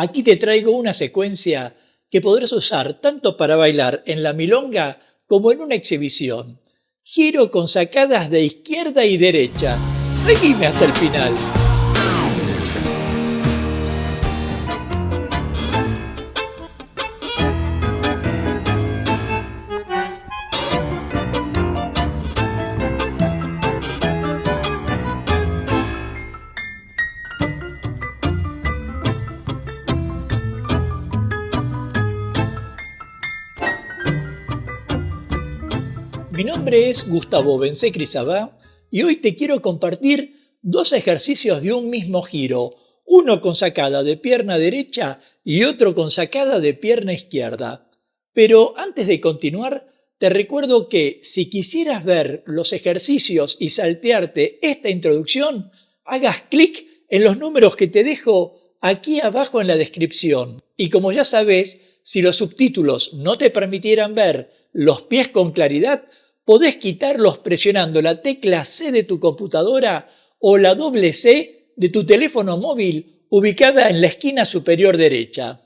Aquí te traigo una secuencia que podrás usar tanto para bailar en la milonga como en una exhibición. Giro con sacadas de izquierda y derecha. Seguime hasta el final. Mi nombre es Gustavo Bencé-Crisabá y hoy te quiero compartir dos ejercicios de un mismo giro, uno con sacada de pierna derecha y otro con sacada de pierna izquierda. Pero antes de continuar, te recuerdo que si quisieras ver los ejercicios y saltearte esta introducción, hagas clic en los números que te dejo aquí abajo en la descripción. Y como ya sabes, si los subtítulos no te permitieran ver los pies con claridad, podés quitarlos presionando la tecla C de tu computadora o la doble C de tu teléfono móvil ubicada en la esquina superior derecha.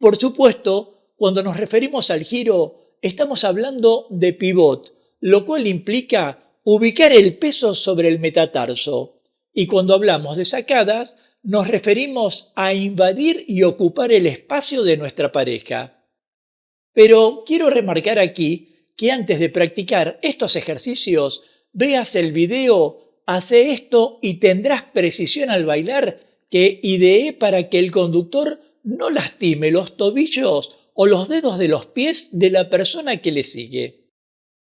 Por supuesto, cuando nos referimos al giro, estamos hablando de pivot, lo cual implica ubicar el peso sobre el metatarso. Y cuando hablamos de sacadas, nos referimos a invadir y ocupar el espacio de nuestra pareja. Pero quiero remarcar aquí que antes de practicar estos ejercicios, veas el video Hace esto y tendrás precisión al bailar que ideé para que el conductor no lastime los tobillos o los dedos de los pies de la persona que le sigue.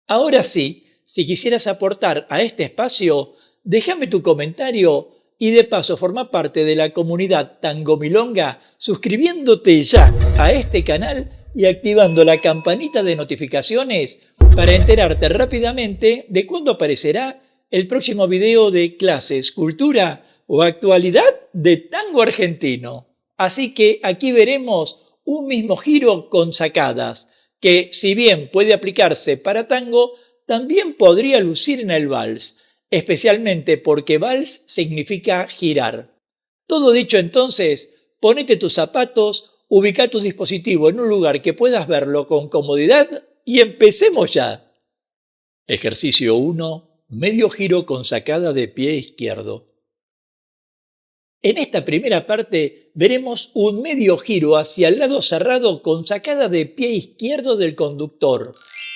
Ahora sí, si quisieras aportar a este espacio, déjame tu comentario y de paso forma parte de la comunidad Tango Milonga suscribiéndote ya a este canal y activando la campanita de notificaciones para enterarte rápidamente de cuándo aparecerá el próximo video de clases, cultura o actualidad de tango argentino. Así que aquí veremos un mismo giro con sacadas, que si bien puede aplicarse para tango, también podría lucir en el vals, especialmente porque vals significa girar. Todo dicho entonces, ponete tus zapatos, ubica tu dispositivo en un lugar que puedas verlo con comodidad y empecemos ya. Ejercicio 1. Medio giro con sacada de pie izquierdo. En esta primera parte veremos un medio giro hacia el lado cerrado con sacada de pie izquierdo del conductor,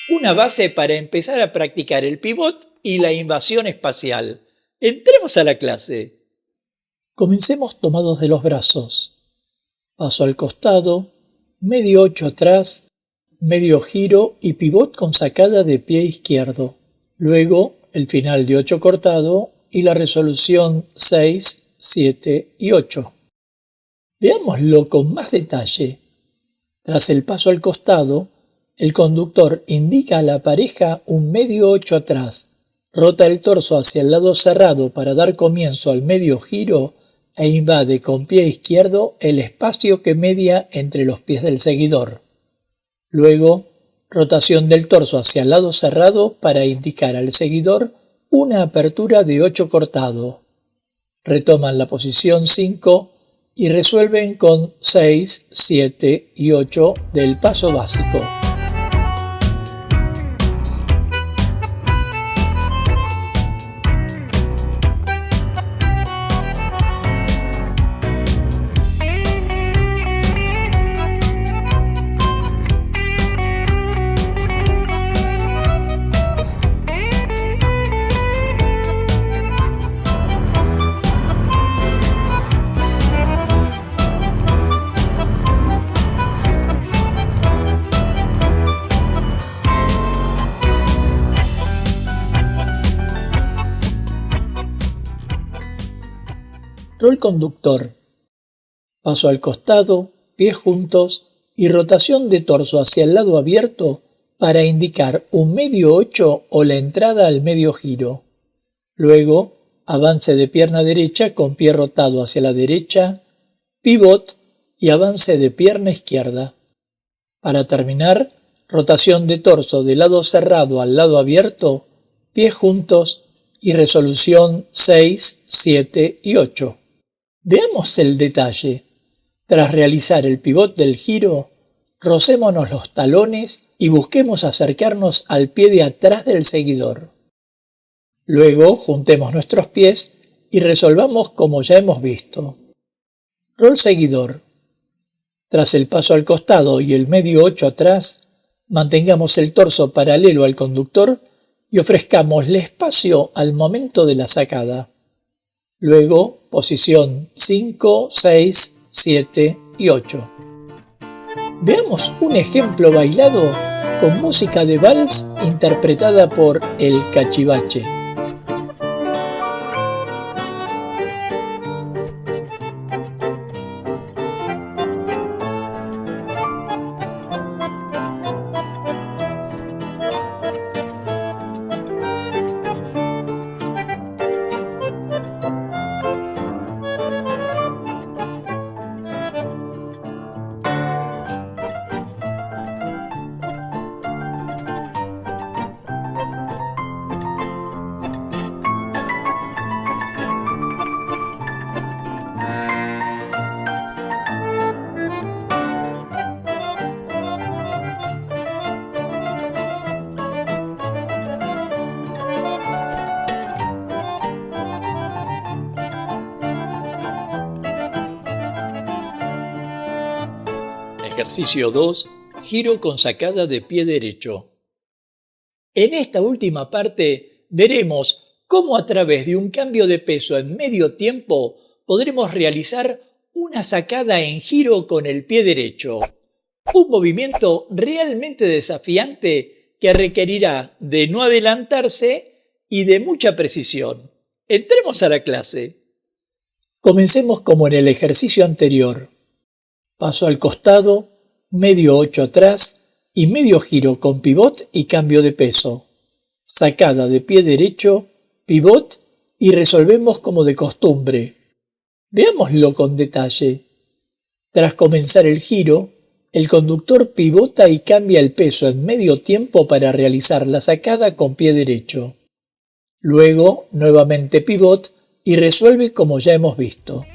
una base para empezar a practicar el pivot y la invasión espacial. Entremos a la clase. Comencemos tomados de los brazos. Paso al costado, medio 8 atrás, medio giro y pivot con sacada de pie izquierdo. Luego el final de 8 cortado y la resolución 6, 7 y 8. Veámoslo con más detalle. Tras el paso al costado, el conductor indica a la pareja un medio 8 atrás, rota el torso hacia el lado cerrado para dar comienzo al medio giro e invade con pie izquierdo el espacio que media entre los pies del seguidor. Luego, rotación del torso hacia el lado cerrado para indicar al seguidor una apertura de 8 cortado. Retoman la posición 5 y resuelven con 6, 7 y 8 del paso básico. Rol conductor. Paso al costado, pies juntos y rotación de torso hacia el lado abierto para indicar un medio 8 o la entrada al medio giro. Luego, avance de pierna derecha con pie rotado hacia la derecha, pivot y avance de pierna izquierda. Para terminar, rotación de torso del lado cerrado al lado abierto, pies juntos y resolución 6, 7 y 8. Veamos el detalle. Tras realizar el pivot del giro, rocémonos los talones y busquemos acercarnos al pie de atrás del seguidor. Luego juntemos nuestros pies y resolvamos como ya hemos visto. Rol seguidor. Tras el paso al costado y el medio 8 atrás, mantengamos el torso paralelo al conductor y ofrezcámosle espacio al momento de la sacada. Luego, posición 5, 6, 7 y 8. Veamos un ejemplo bailado con música de vals interpretada por El Cachivache. Ejercicio 2. Giro con sacada de pie derecho. En esta última parte veremos cómo a través de un cambio de peso en medio tiempo podremos realizar una sacada en giro con el pie derecho. Un movimiento realmente desafiante que requerirá de no adelantarse y de mucha precisión. Entremos a la clase. Comencemos como en el ejercicio anterior. Paso al costado, medio 8 atrás y medio giro con pivot y cambio de peso. Sacada de pie derecho, pivot y resolvemos como de costumbre. Veámoslo con detalle. Tras comenzar el giro, el conductor pivota y cambia el peso en medio tiempo para realizar la sacada con pie derecho. Luego, nuevamente pivot y resuelve como ya hemos visto.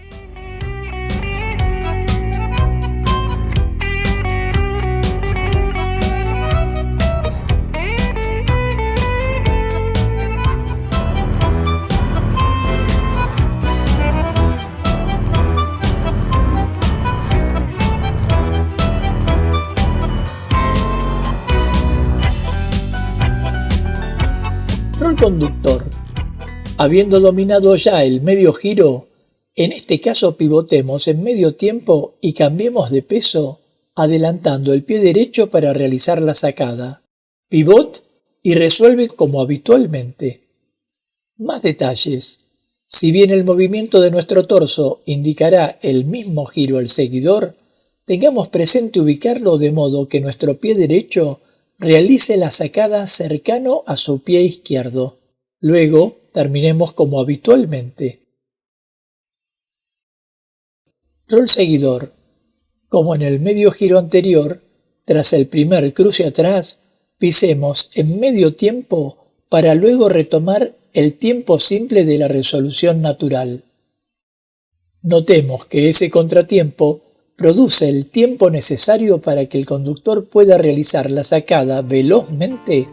Rol conductor. Habiendo dominado ya el medio giro, en este caso pivotemos en medio tiempo y cambiemos de peso, adelantando el pie derecho para realizar la sacada. Pivot y resuelve como habitualmente. Más detalles. Si bien el movimiento de nuestro torso indicará el mismo giro al seguidor, tengamos presente ubicarlo de modo que nuestro pie derecho realice la sacada cercano a su pie izquierdo. Luego, terminemos como habitualmente. Rol seguidor. Como en el medio giro anterior, tras el primer cruce atrás, pisemos en medio tiempo para luego retomar el tiempo simple de la resolución natural. Notemos que ese contratiempo produce el tiempo necesario para que el conductor pueda realizar la sacada velozmente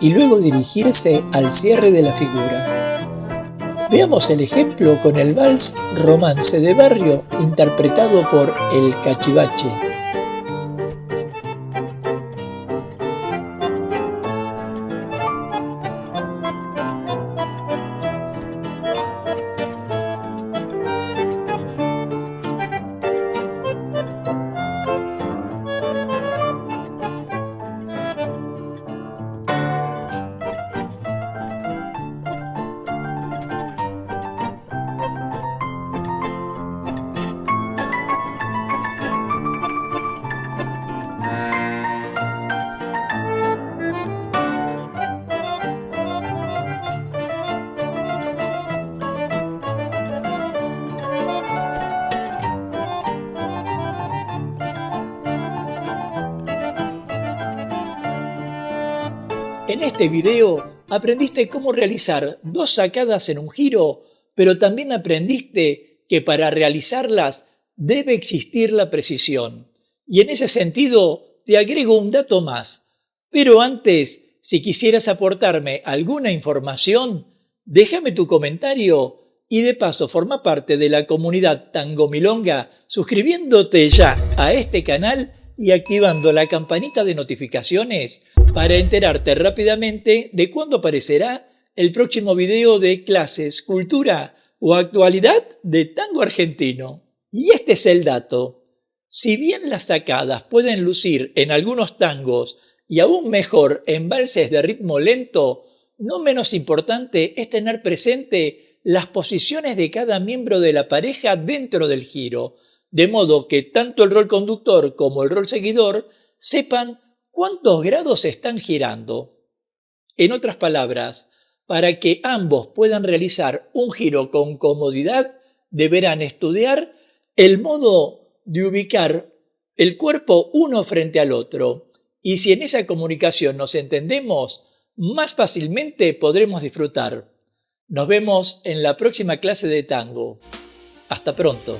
y luego dirigirse al cierre de la figura. Veamos el ejemplo con el vals Romance de Barrio interpretado por El Cachivache. En este video aprendiste cómo realizar dos sacadas en un giro, pero también aprendiste que para realizarlas debe existir la precisión. Y en ese sentido te agrego un dato más. Pero antes, si quisieras aportarme alguna información, déjame tu comentario y de paso forma parte de la comunidad Tango Milonga suscribiéndote ya a este canal y activando la campanita de notificaciones para enterarte rápidamente de cuándo aparecerá el próximo video de clases, cultura o actualidad de tango argentino. Y este es el dato. Si bien las sacadas pueden lucir en algunos tangos y aún mejor en valses de ritmo lento, no menos importante es tener presente las posiciones de cada miembro de la pareja dentro del giro, de modo que tanto el rol conductor como el rol seguidor sepan cuántos grados están girando. En otras palabras, para que ambos puedan realizar un giro con comodidad, deberán estudiar el modo de ubicar el cuerpo uno frente al otro. Y si en esa comunicación nos entendemos, más fácilmente podremos disfrutar. Nos vemos en la próxima clase de tango. Hasta pronto.